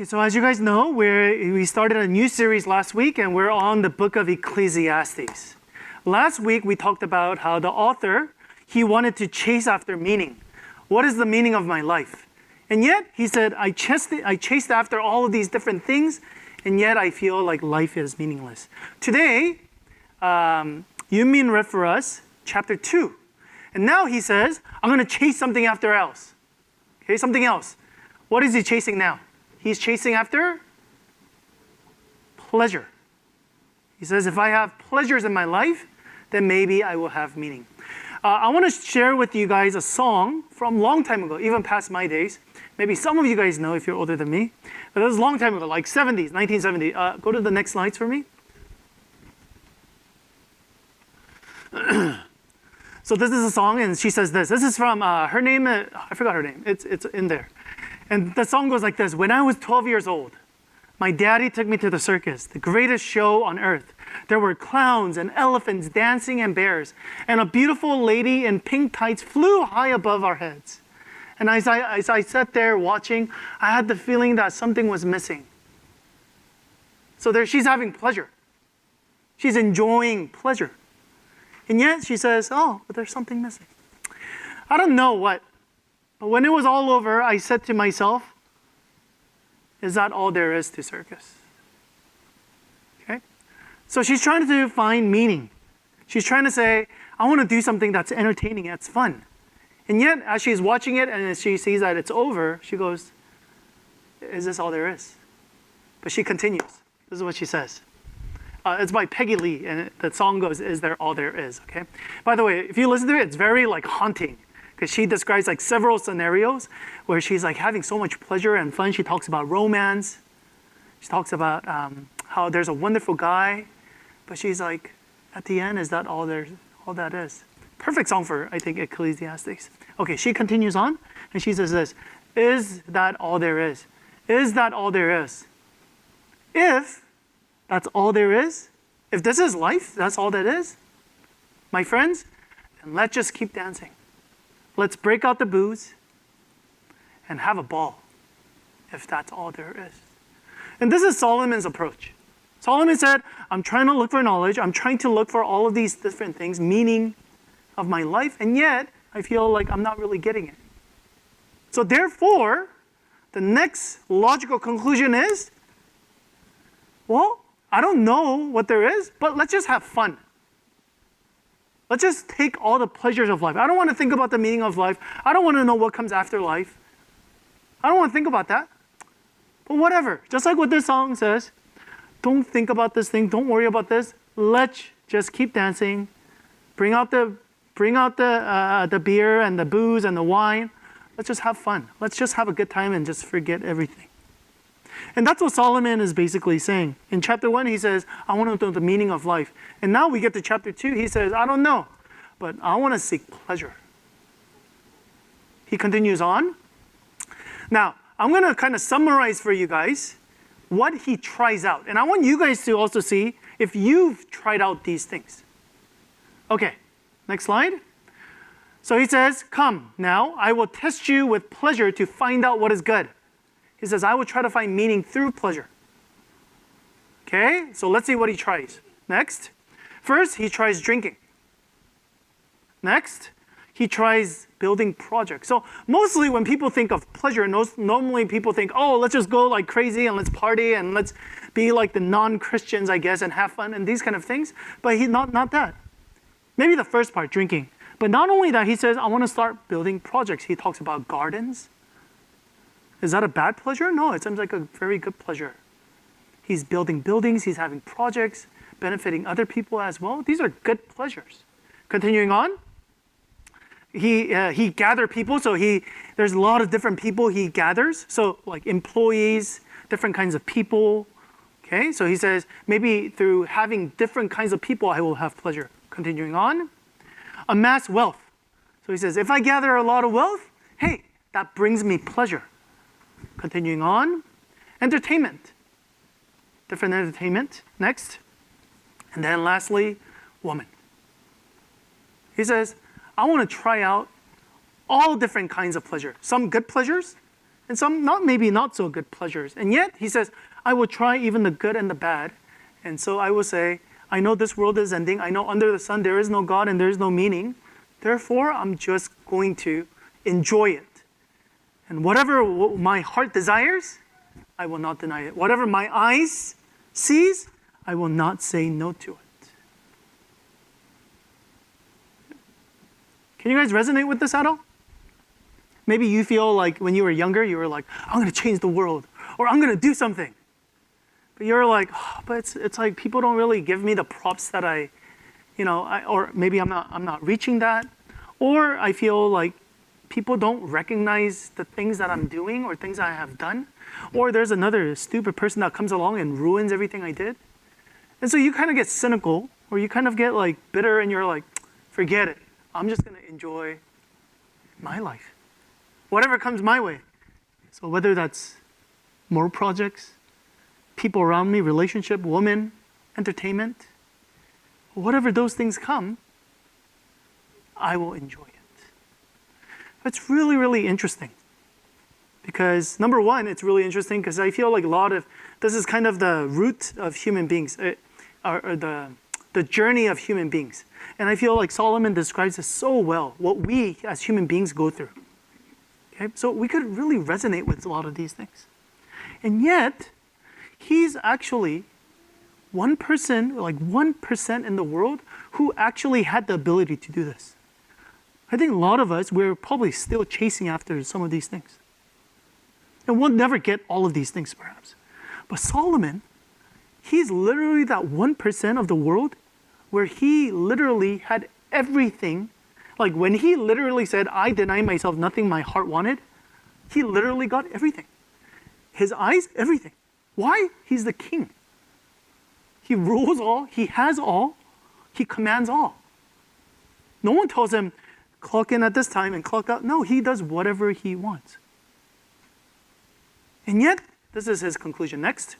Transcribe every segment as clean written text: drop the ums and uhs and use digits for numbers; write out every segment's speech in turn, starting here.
So as you guys know, we started a new series last week and we're on the book of Ecclesiastes. Last week we talked about how the author, he wanted to chase after meaning. What is the meaning of my life? And yet, he said, I chased after all of these different things, and yet I feel like life is meaningless. Today, Yunmin read for us chapter 2. And now he says, I'm going to chase something after else. Okay, something else. What is he chasing now? He's chasing after pleasure. He says, if I have pleasures in my life, then maybe I will have meaning. I want to share with you guys a song from a long time ago, even past my days. Maybe some of you guys know if you're older than me. But it was a long time ago, like 70s, 1970. Go to the next slides for me. So this is a song, and she says this. This is from her name. I forgot her name. It's in there. And the song goes like this. When I was 12 years old, my daddy took me to the circus, the greatest show on earth. There were clowns and elephants dancing and bears, and a beautiful lady in pink tights flew high above our heads. And as I sat there watching, I had the feeling that something was missing. So there, she's having pleasure. She's enjoying pleasure. And yet she says, oh, but there's something missing. I don't know what. But when it was all over, I said to myself, is that all there is to circus? Okay? So she's trying to find meaning. She's trying to say, I want to do something that's entertaining, that's fun. And yet, as she's watching it and as she sees that it's over, she goes, is this all there is? But she continues. This is what she says. It's by Peggy Lee, and the song goes, is there all there is, okay? By the way, if you listen to it, it's very like haunting, because she describes like several scenarios where she's like having so much pleasure and fun. She talks about romance. She talks about how there's a wonderful guy, but she's like, at the end, is that all that is? Perfect song for, I think, Ecclesiastes. Okay, she continues on, and she says this, is that all there is? Is that all there is? If that's all there is, if this is life, that's all that is, my friends, then let's just keep dancing. Let's break out the booze and have a ball, if that's all there is. And this is Solomon's approach. Solomon said, I'm trying to look for knowledge. I'm trying to look for all of these different things, meaning of my life, and yet I feel like I'm not really getting it. So therefore, the next logical conclusion is, well, I don't know what there is, but let's just have fun. Let's just take all the pleasures of life. I don't want to think about the meaning of life. I don't want to know what comes after life. I don't want to think about that. But whatever, just like what this song says, don't think about this thing. Don't worry about this. Let's just keep dancing. Bring out the beer and the booze and the wine. Let's just have fun. Let's just have a good time and just forget everything. And that's what Solomon is basically saying. In chapter 1, he says, I want to know the meaning of life. And now we get to chapter 2, he says, I don't know, but I want to seek pleasure. He continues on. Now, I'm going to kind of summarize for you guys what he tries out. And I want you guys to also see if you've tried out these things. Okay, next slide. So he says, come now, I will test you with pleasure to find out what is good. He says, I will try to find meaning through pleasure. Okay, so let's see what he tries. Next, first, he tries drinking. Next, he tries building projects. So mostly when people think of pleasure, normally people think, oh, let's just go like crazy and let's party and let's be like the non-Christians, I guess, and have fun and these kind of things. But he's not that. Maybe the first part, drinking. But not only that, he says, I want to start building projects. He talks about gardens. Is that a bad pleasure? No, it seems like a very good pleasure. He's building buildings, he's having projects, benefiting other people as well. These are good pleasures. Continuing on, he gathered people, so there's a lot of different people he gathers. So like employees, different kinds of people. Okay, so he says, maybe through having different kinds of people, I will have pleasure. Continuing on, amass wealth. So he says, if I gather a lot of wealth, hey, that brings me pleasure. Continuing on, entertainment. Different entertainment. Next. And then lastly, woman. He says, I want to try out all different kinds of pleasure. Some good pleasures and some maybe not so good pleasures. And yet he says, I will try even the good and the bad. And so I will say, I know this world is ending. I know under the sun there is no God and there is no meaning. Therefore, I'm just going to enjoy it. And whatever my heart desires, I will not deny it. Whatever my eyes sees, I will not say no to it. Can you guys resonate with this at all? Maybe you feel like when you were younger, you were like, I'm going to change the world, or I'm going to do something. But you're like, oh, but it's like people don't really give me the props that or maybe I'm not reaching that, or I feel like people don't recognize the things that I'm doing or things I have done, or there's another stupid person that comes along and ruins everything I did. And so you kind of get cynical, or you kind of get like bitter, and you're like, forget it. I'm just going to enjoy my life. Whatever comes my way. So whether that's more projects, people around me, relationship, woman, entertainment, whatever those things come, I will enjoy it. It's really, really interesting. Because number one, it's really interesting because I feel like this is kind of the root of human beings, or the journey of human beings. And I feel like Solomon describes it so well, what we as human beings go through. Okay? So we could really resonate with a lot of these things. And yet, he's actually one person, like 1% in the world, who actually had the ability to do this. I think a lot of us, we're probably still chasing after some of these things. And we'll never get all of these things, perhaps. But Solomon, he's literally that 1% of the world where he literally had everything. Like when he literally said, I deny myself nothing my heart wanted, he literally got everything. His eyes, everything. Why? He's the king. He rules all, he has all, he commands all. No one tells him, clock in at this time and clock out. No, he does whatever he wants. And yet, this is his conclusion. Next.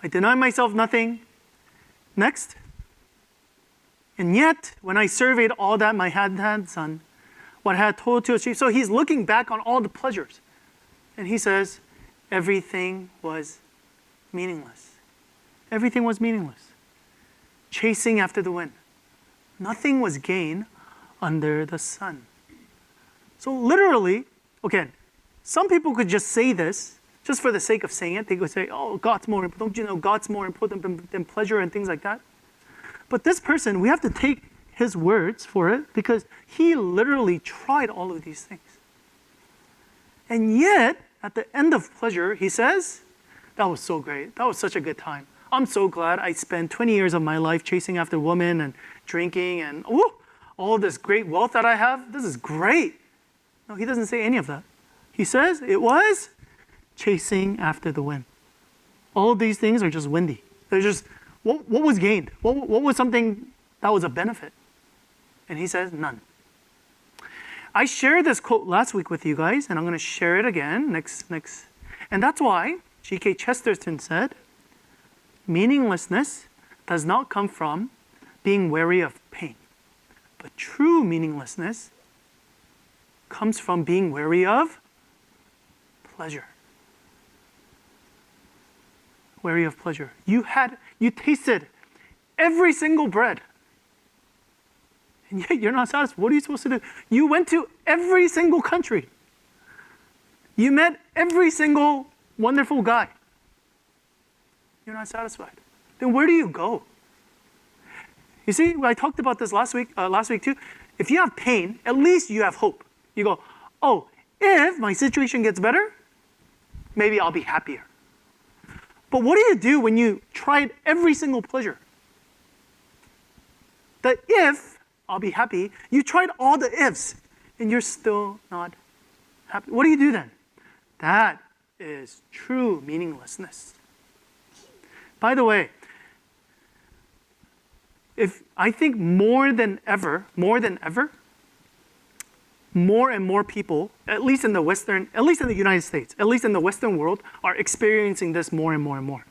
I deny myself nothing. Next. And yet, when I surveyed all that my hand had done, what I had told to achieve. So he's looking back on all the pleasures. And he says, everything was meaningless. Everything was meaningless. Chasing after the wind. Nothing was gained under the sun. So literally, okay, some people could just say this just for the sake of saying it. They could say, oh, God's more important. Don't you know God's more important than pleasure and things like that? But this person, we have to take his words for it because he literally tried all of these things. And yet, at the end of pleasure, he says, that was so great. That was such a good time. I'm so glad I spent 20 years of my life chasing after women and drinking and all this great wealth that I have. This is great. No, he doesn't say any of that. He says it was chasing after the wind. All of these things are just windy. They're just, what was gained? What was something that was a benefit? And he says, none. I shared this quote last week with you guys, and I'm going to share it again next. And that's why G.K. Chesterton said, meaninglessness does not come from being wary of pain, but true meaninglessness comes from being wary of pleasure. Wary of pleasure. You tasted every single bread, and yet you're not satisfied. What are you supposed to do? You went to every single country. You met every single wonderful guy. You're not satisfied. Then where do you go? You see, I talked about this last week too. If you have pain, at least you have hope. You go, oh, if my situation gets better, maybe I'll be happier. But what do you do when you tried every single pleasure? The if I'll be happy, you tried all the ifs, and you're still not happy. What do you do then? That is true meaninglessness. By the way, I think more and more people, at least in the United States, at least in the Western world, are experiencing this more and more and more.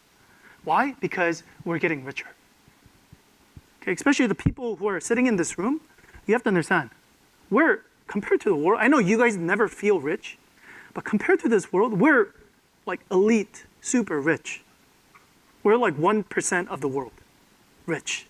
Why? Because we're getting richer. Okay, especially the people who are sitting in this room, you have to understand, compared to the world, I know you guys never feel rich, But compared to this world, we're like elite, super rich. We're like 1% of the world rich.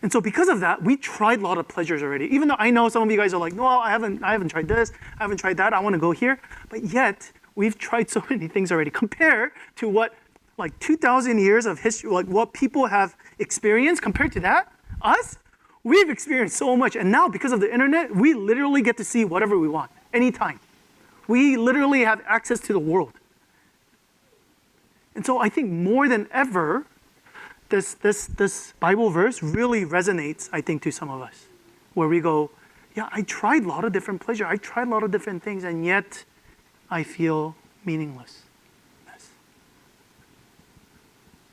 And so because of that, we tried a lot of pleasures already. Even though I know some of you guys are like, no, I haven't tried this, I haven't tried that, I want to go here. But yet, we've tried so many things already. Compare to what, like 2,000 years of history, like what people have experienced, compared to that, us, we've experienced so much. And now, because of the internet, we literally get to see whatever we want, anytime. We literally have access to the world. And so I think more than ever, this Bible verse really resonates, I think, to some of us, where we go, yeah, I tried a lot of different pleasure. I tried a lot of different things, and yet I feel meaninglessness.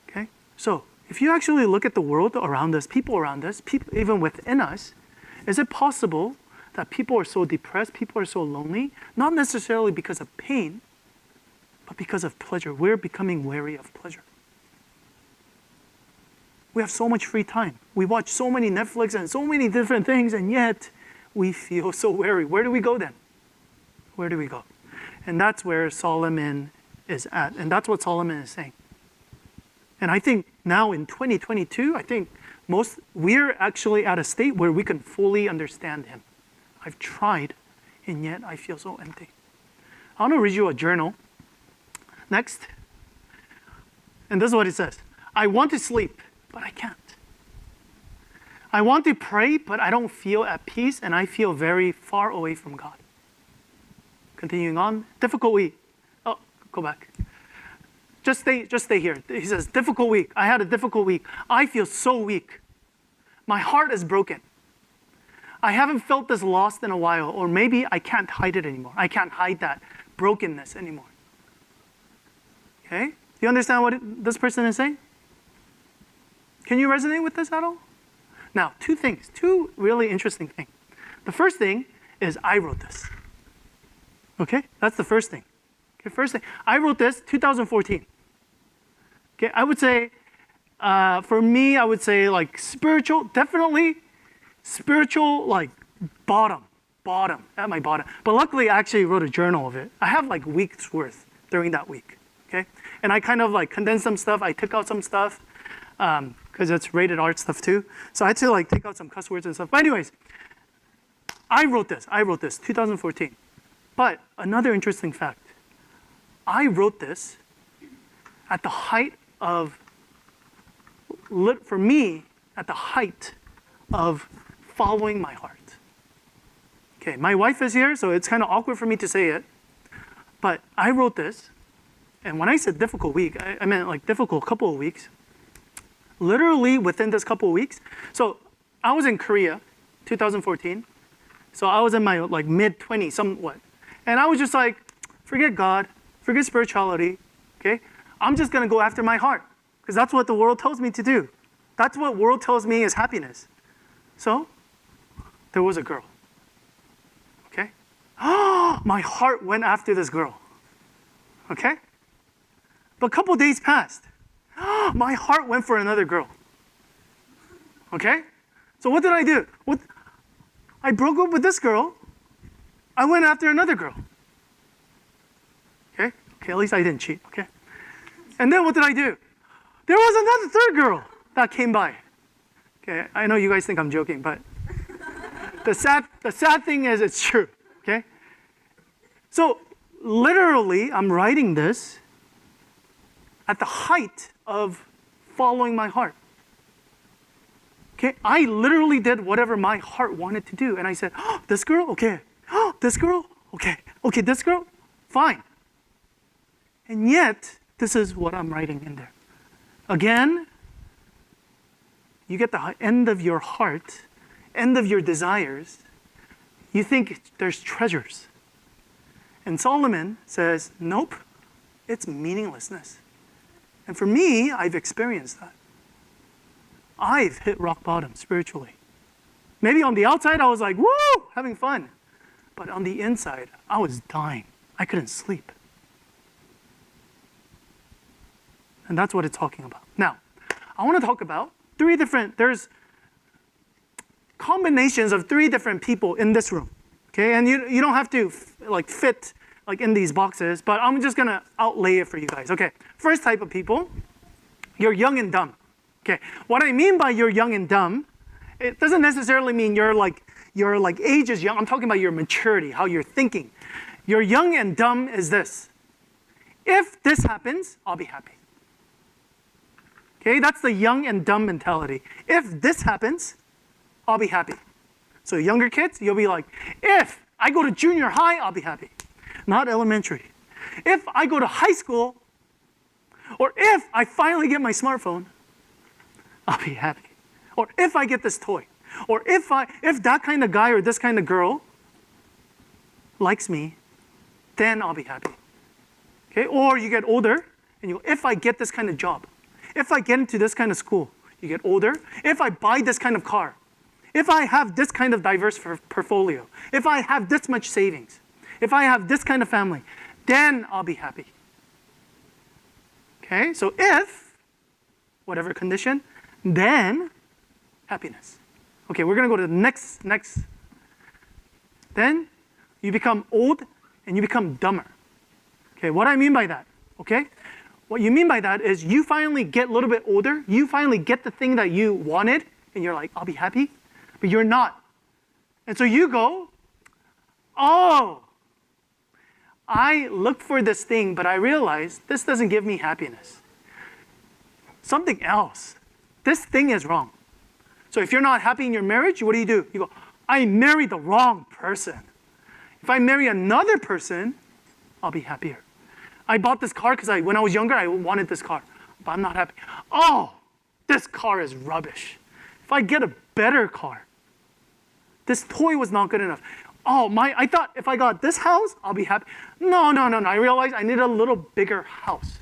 Okay? So if you actually look at the world around us, people even within us, is it possible that people are so depressed, people are so lonely, not necessarily because of pain, but because of pleasure? We're becoming wary of pleasure. We have so much free time. We watch so many Netflix and so many different things, and yet we feel so weary. Where do we go then? Where do we go? And that's where Solomon is at. And that's what Solomon is saying. And I think now in 2022, I think we're actually at a state where we can fully understand him. I've tried, and yet I feel so empty. I want to read you a journal. Next. And this is what it says. I want to sleep, but I can't. I want to pray, but I don't feel at peace, and I feel very far away from God. Continuing on, difficult week. Oh, go back. Just stay here. He says, difficult week. I had a difficult week. I feel so weak. My heart is broken. I haven't felt this lost in a while, or maybe I can't hide it anymore. I can't hide that brokenness anymore. Okay? Do you understand what this person is saying? Can you resonate with this at all? Now, two really interesting things. The first thing is I wrote this. Okay? That's the first thing. Okay, first thing. I wrote this 2014. Okay, I would say, for me, I would say like definitely spiritual, like bottom, at my bottom. But luckily, I actually wrote a journal of it. I have like weeks worth during that week. Okay? And I kind of like condensed some stuff. I took out some stuff. Because it's rated R stuff too. So I had to like take out some cuss words and stuff. But anyways, I wrote this, 2014. But another interesting fact, I wrote this at the height of, for me, at the height of following my heart. Okay, my wife is here, so it's kind of awkward for me to say it. But I wrote this, and when I said difficult week, I meant like difficult couple of weeks. Literally within this couple of weeks. So I was in Korea, 2014. So I was in my like mid-20s, somewhat. And I was just like, forget God, forget spirituality, okay? I'm just gonna go after my heart, because that's what the world tells me to do. That's what the world tells me is happiness. So there was a girl, okay? My heart went after this girl, okay? But a couple days passed. My heart went for another girl. Okay? So what did I do? I broke up with this girl. I went after another girl. Okay? Okay, at least I didn't cheat, okay? And then what did I do? There was another third girl that came by. Okay, I know you guys think I'm joking, but the sad thing is it's true, okay? So literally, I'm writing this at the height of following my heart. Okay, I literally did whatever my heart wanted to do. And I said, oh, this girl, okay. Oh, this girl, okay. Okay, this girl, fine. And yet, this is what I'm writing in there. Again, you get the end of your heart, end of your desires. You think there's treasures. And Solomon says, nope, it's meaninglessness. And for me, I've experienced that. I've hit rock bottom spiritually. Maybe on the outside, I was like, woo, having fun. But on the inside, I was dying. I couldn't sleep. And that's what it's talking about. Now, I want to talk about there's combinations of three different people in this room. Okay, and you don't have to fit like in these boxes, but I'm just gonna outlay it for you guys. Okay, first type of people, you're young and dumb. Okay, what I mean by you're young and dumb, it doesn't necessarily mean your age is young. I'm talking about your maturity, how you're thinking. You're young and dumb is this. If this happens, I'll be happy. Okay, that's the young and dumb mentality. If this happens, I'll be happy. So younger kids, you'll be like, if I go to junior high, I'll be happy. Not elementary. If I go to high school, or if I finally get my smartphone, I'll be happy. Or if I get this toy. Or if that kind of guy or this kind of girl likes me, then I'll be happy. Okay? Or you get older, and you go, if I get this kind of job, if I get into this kind of school, you get older, if I buy this kind of car, if I have this kind of diverse portfolio, if I have this much savings, if I have this kind of family, then I'll be happy. Okay, so if, whatever condition, then happiness. Okay, we're gonna go to the next. Then you become old and you become dumber. Okay, what I mean by that, okay? What you mean by that is you finally get a little bit older, you finally get the thing that you wanted, and you're like, I'll be happy, but you're not. And so you go, oh, I looked for this thing, but I realized this doesn't give me happiness. Something else. This thing is wrong. So if you're not happy in your marriage, what do? You go, I married the wrong person. If I marry another person, I'll be happier. I bought this car because when I was younger, I wanted this car, but I'm not happy. Oh, this car is rubbish. If I get a better car, this toy was not good enough. Oh, I thought if I got this house, I'll be happy. No. I realized I need a little bigger house.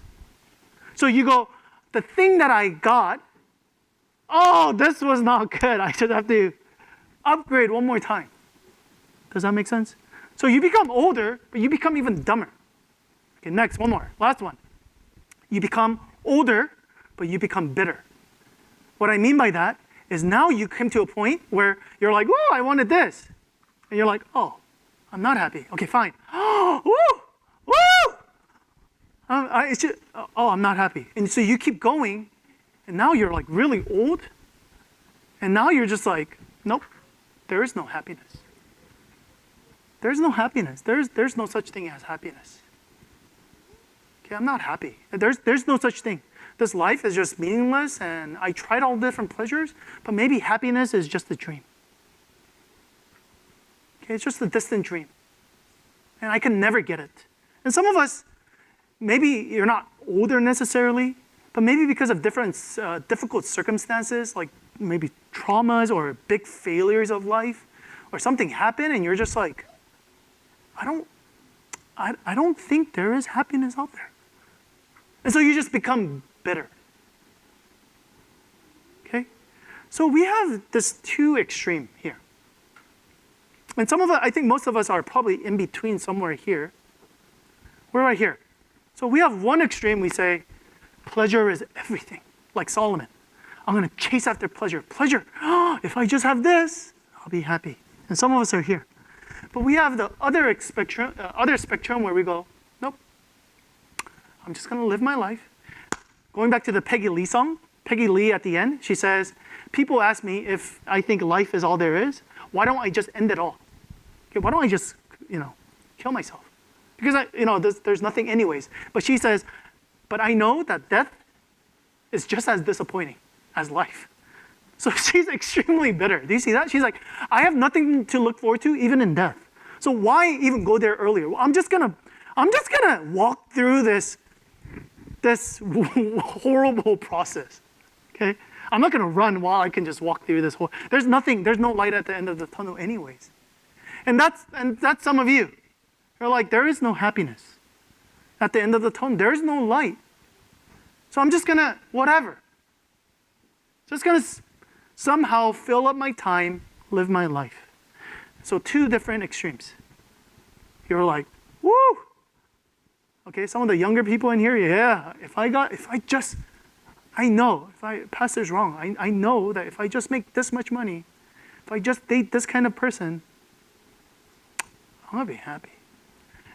So you go, the thing that I got, oh, this was not good. I should have to upgrade one more time. Does that make sense? So you become older, but you become even dumber. Okay, next, one more, last one. You become older, but you become bitter. What I mean by that is now you come to a point where you're like, whoa, I wanted this. And you're like, oh, I'm not happy. Okay, fine. Woo! I'm not happy. And so you keep going, and now you're like really old, and now you're just like, nope, there is no happiness. There's no happiness. There's no such thing as happiness. Okay, I'm not happy. There's no such thing. This life is just meaningless, and I tried all different pleasures, but maybe happiness is just a dream. Okay, it's just a distant dream. And I can never get it. And some of us, maybe you're not older necessarily, but maybe because of different difficult circumstances, like maybe traumas or big failures of life, or something happened and you're just like, I don't think there is happiness out there. And so you just become bitter. Okay? So we have this two extreme here. And some of us, I think most of us are probably in between somewhere here. We're right here. So we have one extreme, we say, pleasure is everything, like Solomon. I'm going to chase after pleasure. Pleasure, if I just have this, I'll be happy. And some of us are here. But we have the other spectrum where we go, nope, I'm just going to live my life. Going back to the Peggy Lee song, Peggy Lee at the end, she says, people ask me if I think life is all there is. Why don't I just end it all? Okay, why don't I just, kill myself? Because there's nothing anyways. But she says, but I know that death is just as disappointing as life. So she's extremely bitter. Do you see that? She's like, I have nothing to look forward to even in death. So why even go there earlier? Well, I'm just gonna walk through this horrible process. Okay? I'm not gonna run while I can just walk through this there's no light at the end of the tunnel anyways. And that's some of you. You're like, there is no happiness at the end of the tunnel. There is no light. So I'm just gonna, whatever. Just gonna somehow fill up my time, live my life. So two different extremes. You're like, woo! Okay, some of the younger people in here, yeah, I know, pastor's wrong, I know that if I just make this much money, if I just date this kind of person, I'm gonna be happy.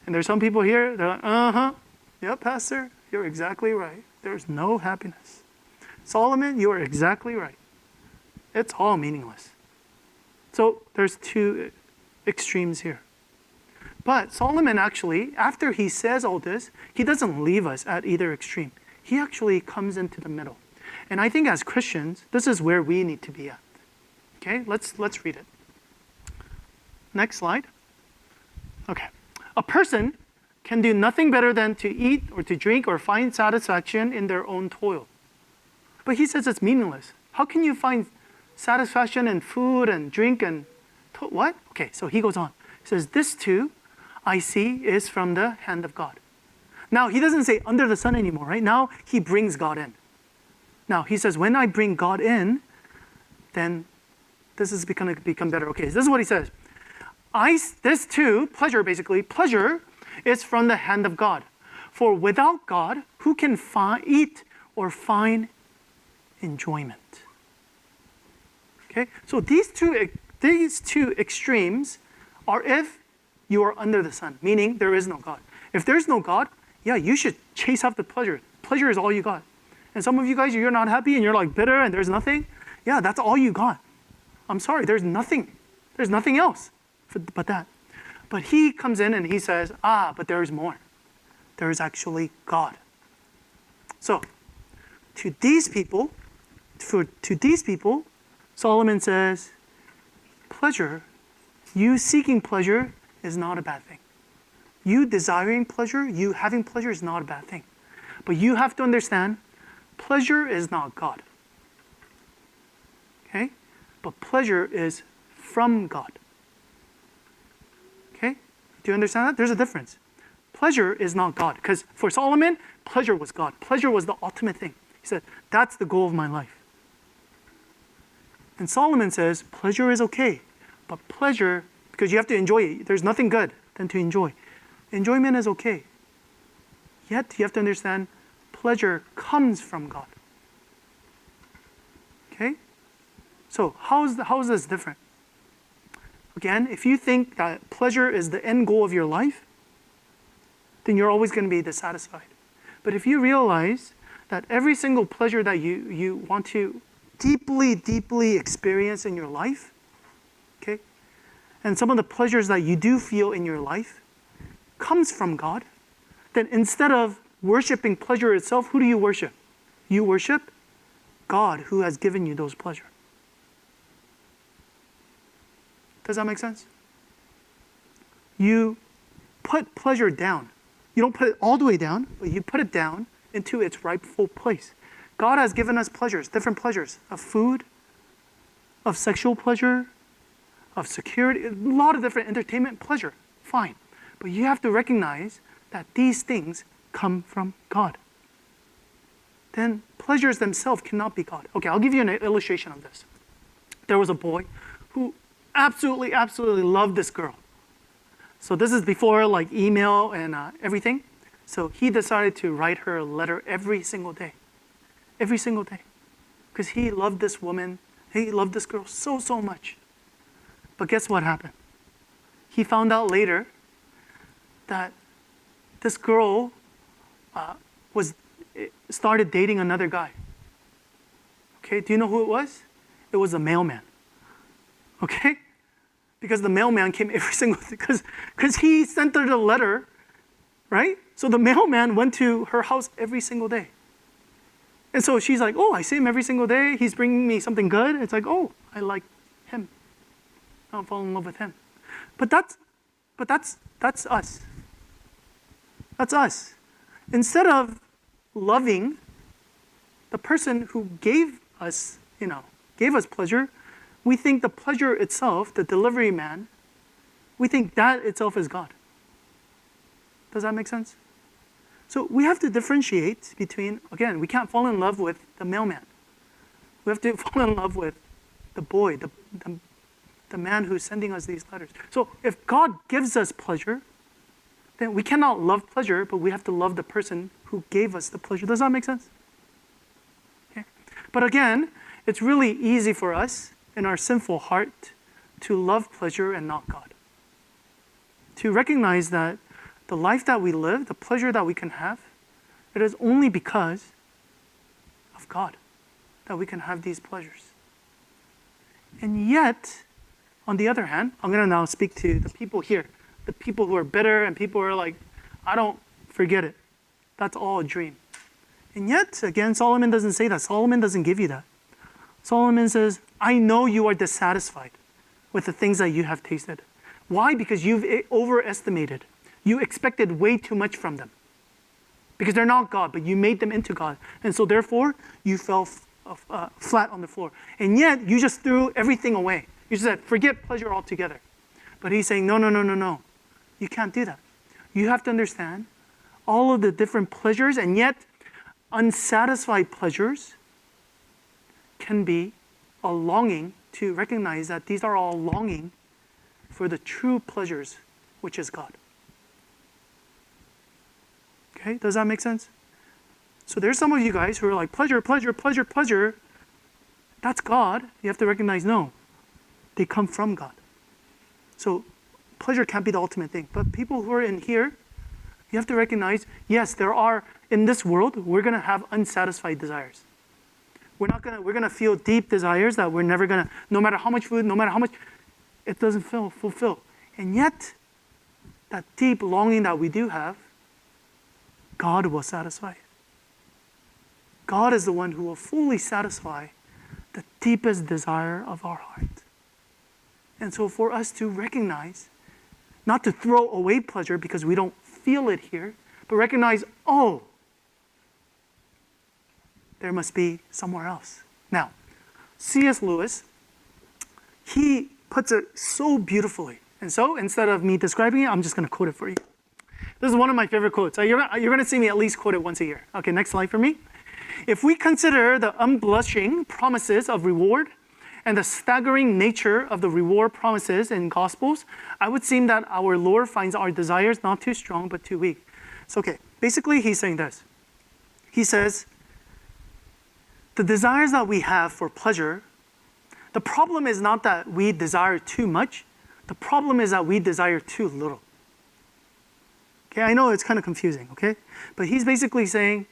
And there's some people here, they're like, uh-huh, yep, Pastor, you're exactly right. There's no happiness. Solomon, you are exactly right. It's all meaningless. So there's two extremes here. But Solomon actually, after he says all this, he doesn't leave us at either extreme. He actually comes into the middle. And I think as Christians, this is where we need to be at. Okay, let's read it. Next slide. Okay. A person can do nothing better than to eat or to drink or find satisfaction in their own toil. But he says it's meaningless. How can you find satisfaction in food and drink and what? Okay, so he goes on. He says, this too, I see, is from the hand of God. Now, he doesn't say under the sun anymore, right? Now, he brings God in. Now, he says, when I bring God in, then this is going to become better. Okay, so this is what he says. This too, pleasure basically, pleasure is from the hand of God. For without God, who can eat or find enjoyment? Okay, so these two extremes are if you are under the sun, meaning there is no God. If there's no God, yeah, you should chase after pleasure. Pleasure is all you got. And some of you guys, you're not happy and you're like bitter and there's nothing. Yeah, that's all you got. I'm sorry, there's nothing. There's nothing else but that. But he comes in and he says, but there is more. There is actually God. So, to these people, Solomon says, pleasure, you seeking pleasure is not a bad thing. You desiring pleasure, you having pleasure is not a bad thing. But you have to understand, pleasure is not God. Okay? But pleasure is from God. Okay? Do you understand that? There's a difference. Pleasure is not God. Because for Solomon, pleasure was God. Pleasure was the ultimate thing. He said, that's the goal of my life. And Solomon says, pleasure is okay. But pleasure, because you have to enjoy it. There's nothing good than to enjoy. Enjoyment is okay. Yet, you have to understand, pleasure comes from God. Okay? So, how is this different? Again, if you think that pleasure is the end goal of your life, then you're always going to be dissatisfied. But if you realize that every single pleasure that you want to deeply, deeply experience in your life, okay, and some of the pleasures that you do feel in your life comes from God, then instead of worshiping pleasure itself, who do you worship? You worship God who has given you those pleasures. Does that make sense? You put pleasure down. You don't put it all the way down, but you put it down into its rightful place. God has given us pleasures, different pleasures, of food, of sexual pleasure, of security, a lot of different entertainment pleasure. Fine. But you have to recognize that these things come from God. Then pleasures themselves cannot be God. Okay, I'll give you an illustration of this. There was a boy who absolutely, absolutely loved this girl. So this is before like email and everything. So he decided to write her a letter every single day. Every single day. Because he loved this woman. He loved this girl so, so much. But guess what happened? He found out later that this girl started dating another guy. Okay, do you know who it was? It was the mailman. Okay? Because the mailman came every single day, because he sent her the letter, right? So the mailman went to her house every single day. And so she's like, oh, I see him every single day. He's bringing me something good. It's like, oh, I like him. I'll fall in love with him. But that's us. That's us. Instead of loving the person who gave us pleasure, we think the pleasure itself, the delivery man, we think that itself is God. Does that make sense? So we have to differentiate between, again, we can't fall in love with the mailman. We have to fall in love with the boy, the man who's sending us these letters. So if God gives us pleasure, then we cannot love pleasure, but we have to love the person who gave us the pleasure. Does that make sense? Okay. But again, it's really easy for us in our sinful heart to love pleasure and not God. To recognize that the life that we live, the pleasure that we can have, it is only because of God that we can have these pleasures. And yet, on the other hand, I'm going to now speak to the people here, the people who are bitter and people who are like, I don't forget it. That's all a dream. And yet, again, Solomon doesn't say that. Solomon doesn't give you that. Solomon says, I know you are dissatisfied with the things that you have tasted. Why? Because you've overestimated. You expected way too much from them. Because they're not God, but you made them into God. And so therefore, you fell flat on the floor. And yet, you just threw everything away. You just said, forget pleasure altogether. But he's saying, no. You can't do that. You have to understand all of the different pleasures, and yet unsatisfied pleasures can be a longing to recognize that these are all longing for the true pleasures, which is God. Okay, does that make sense? So there's some of you guys who are like, pleasure. That's God. You have to recognize, no, they come from God. So pleasure can't be the ultimate thing. But people who are in here, you have to recognize, yes, there are, in this world, we're going to have unsatisfied desires. We're going to feel deep desires that we're never going to, no matter how much food, no matter how much, it doesn't fulfill. And yet, that deep longing that we do have, God will satisfy. God is the one who will fully satisfy the deepest desire of our heart. And so for us to recognize, not to throw away pleasure because we don't feel it here, but recognize, oh, there must be somewhere else. Now, C.S. Lewis, he puts it so beautifully. And so instead of me describing it, I'm just going to quote it for you. This is one of my favorite quotes. You're going to see me at least quote it once a year. Okay, next slide for me. If we consider the unblushing promises of reward and the staggering nature of the reward promises in Gospels, I would seem that our Lord finds our desires not too strong but too weak. So, okay, basically he's saying this. He says, the desires that we have for pleasure, the problem is not that we desire too much. The problem is that we desire too little. Okay, I know it's kind of confusing, okay? But he's basically saying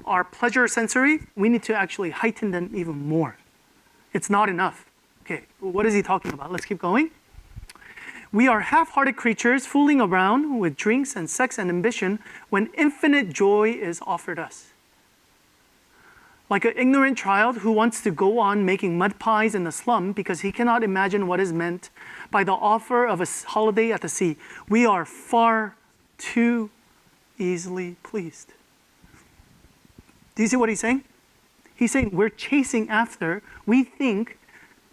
our pleasure sensory, we need to actually heighten them even more. It's not enough. Okay, what is he talking about? Let's keep going. We are half-hearted creatures fooling around with drinks and sex and ambition when infinite joy is offered us. Like an ignorant child who wants to go on making mud pies in the slum because he cannot imagine what is meant by the offer of a holiday at the sea. We are far too easily pleased. Do you see what he's saying? He's saying we're chasing after, we think,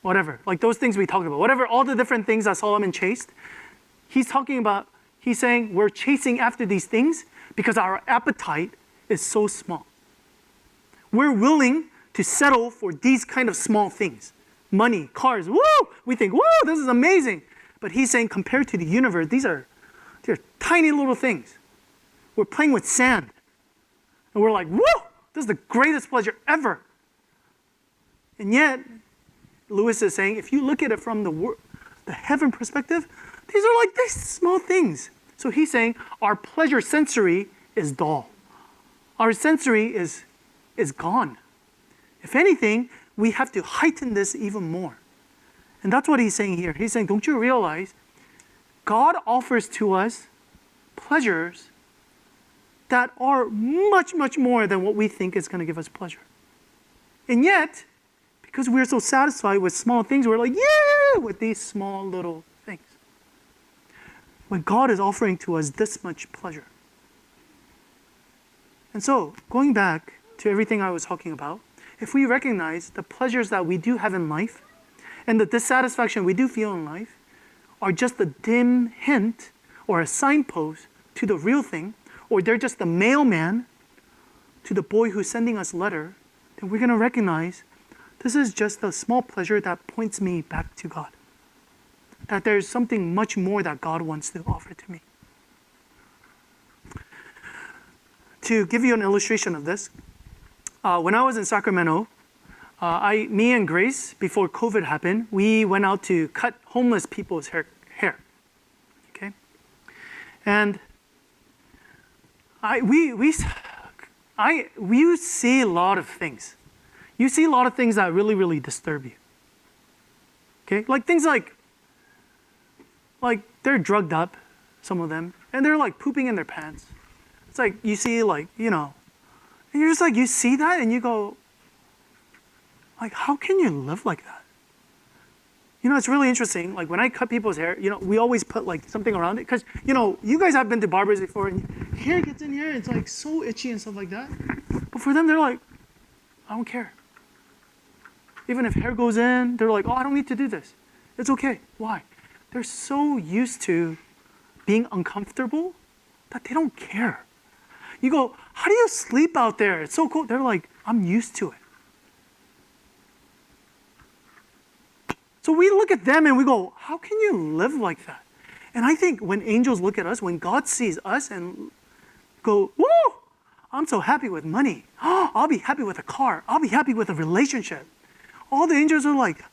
whatever, like those things we talked about, whatever, all the different things that Solomon chased, he's saying we're chasing after these things because our appetite is so small. We're willing to settle for these kind of small things. Money, cars, woo! We think, woo, this is amazing. But he's saying compared to the universe, they're tiny little things. We're playing with sand. And we're like, woo, this is the greatest pleasure ever. And yet, Lewis is saying, if you look at it from the heaven perspective, these are like these small things. So he's saying our pleasure sensory is dull. Our sensory is gone. If anything, we have to heighten this even more. And that's what he's saying here. He's saying, don't you realize God offers to us pleasures that are much, much more than what we think is going to give us pleasure. And yet, because we're so satisfied with small things, we're like, yeah, with these small little things. When God is offering to us this much pleasure. And so, going back to everything I was talking about, if we recognize the pleasures that we do have in life and the dissatisfaction we do feel in life are just a dim hint or a signpost to the real thing, or they're just the mailman to the boy who's sending us a letter, then we're going to recognize this is just a small pleasure that points me back to God. That there's something much more that God wants to offer to me. To give you an illustration of this, when I was in Sacramento, me and Grace, before COVID happened, we went out to cut homeless people's hair. Okay? And you see a lot of things. You see a lot of things that really, really disturb you. Okay? Like things like they're drugged up, some of them, and they're like pooping in their pants. It's like you see and you're just like, you see that and you go, like, how can you live like that? It's really interesting. Like when I cut people's hair, we always put like something around it because, you guys have been to barbers before and hair gets in here. It's like so itchy and stuff like that. But for them, they're like, I don't care. Even if hair goes in, they're like, oh, I don't need to do this. It's okay. Why? They're so used to being uncomfortable that they don't care. You go, how do you sleep out there? It's so cool. They're like, I'm used to it. So we look at them and we go, how can you live like that? And I think when angels look at us, when God sees us and go, whoa, I'm so happy with money. Oh, I'll be happy with a car. I'll be happy with a relationship. All the angels are like,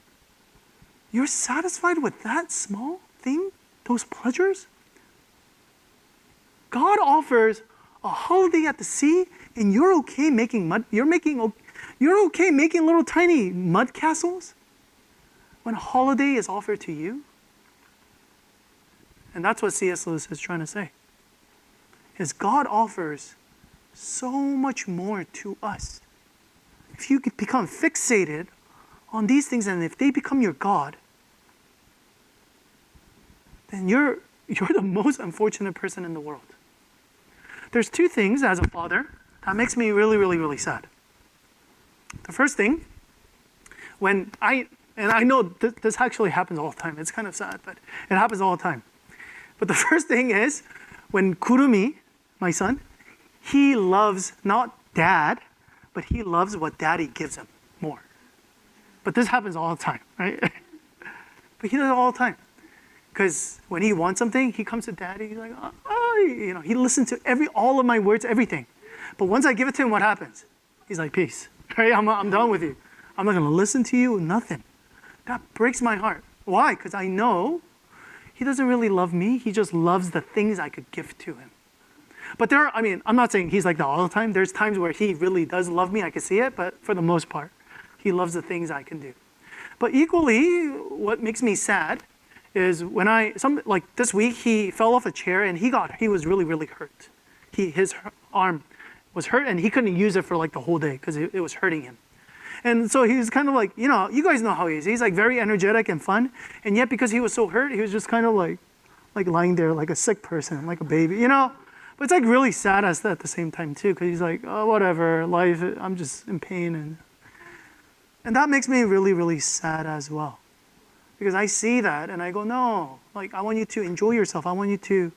you're satisfied with that small thing? Those pleasures? God offers a holiday at the sea and you're okay making mud. You're okay making little tiny mud castles when a holiday is offered to you. And that's what C.S. Lewis is trying to say. Is God offers so much more to us. If you become fixated on these things and if they become your God, then you're the most unfortunate person in the world. There's two things as a father that makes me really, really, really sad. The first thing, and I know this actually happens all the time. It's kind of sad, but it happens all the time. But the first thing is when Kurumi, my son, he loves not dad, but he loves what daddy gives him more. But this happens all the time, right? But he does it all the time. Because when he wants something, he comes to daddy, he's like, he listens to all of my words, everything. But once I give it to him, what happens? He's like, peace, right? I'm done with you. I'm not going to listen to you, nothing. That breaks my heart. Why? Because I know he doesn't really love me. He just loves the things I could give to him. But I'm not saying he's like that all the time. There's times where he really does love me. I can see it, but for the most part, he loves the things I can do. But equally, what makes me sad is when this week, he fell off a chair and he was really, really hurt. His arm was hurt and he couldn't use it for like the whole day because it was hurting him. And so he was kind of like, you guys know how he is. He's like very energetic and fun. And yet because he was so hurt, he was just kind of like lying there like a sick person, like a baby, But it's like really sad at the same time too, because he's like, oh, whatever, life, I'm just in pain. And that makes me really, really sad as well. Because I see that and I go, no, I want you to enjoy yourself. I want you to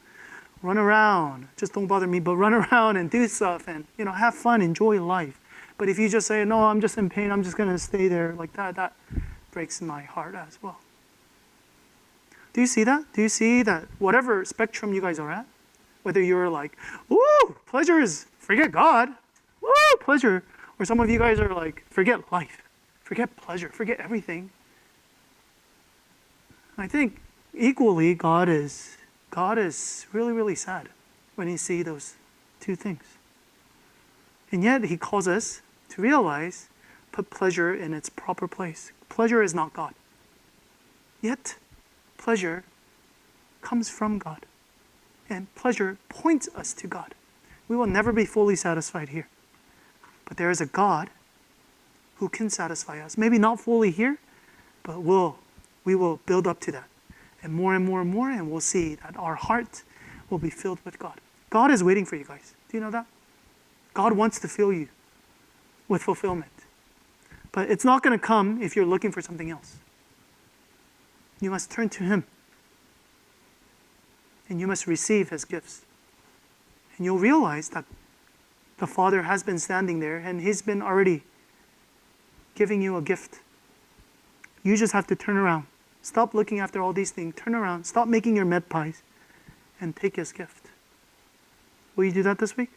run around. Just don't bother me, but run around and do stuff and, have fun, enjoy life. But if you just say, no, I'm just in pain, I'm just going to stay there like that breaks my heart as well. Do you see that? Do you see that whatever spectrum you guys are at, whether you're like, woo, pleasure is, forget God, woo, pleasure, or some of you guys are like, forget life, forget pleasure, forget everything. I think equally God is really, really sad when he sees those two things. And yet he calls us to realize, put pleasure in its proper place. Pleasure is not God. Yet, pleasure comes from God. And pleasure points us to God. We will never be fully satisfied here. But there is a God who can satisfy us. Maybe not fully here, but we will build up to that. And more and more and more, and we'll see that our heart will be filled with God. God is waiting for you guys. Do you know that? God wants to fill you with fulfillment. But it's not going to come if you're looking for something else. You must turn to him. And you must receive his gifts. And you'll realize that the Father has been standing there and he's been already giving you a gift. You just have to turn around. Stop looking after all these things. Turn around. Stop making your med pies and take his gift. Will you do that this week?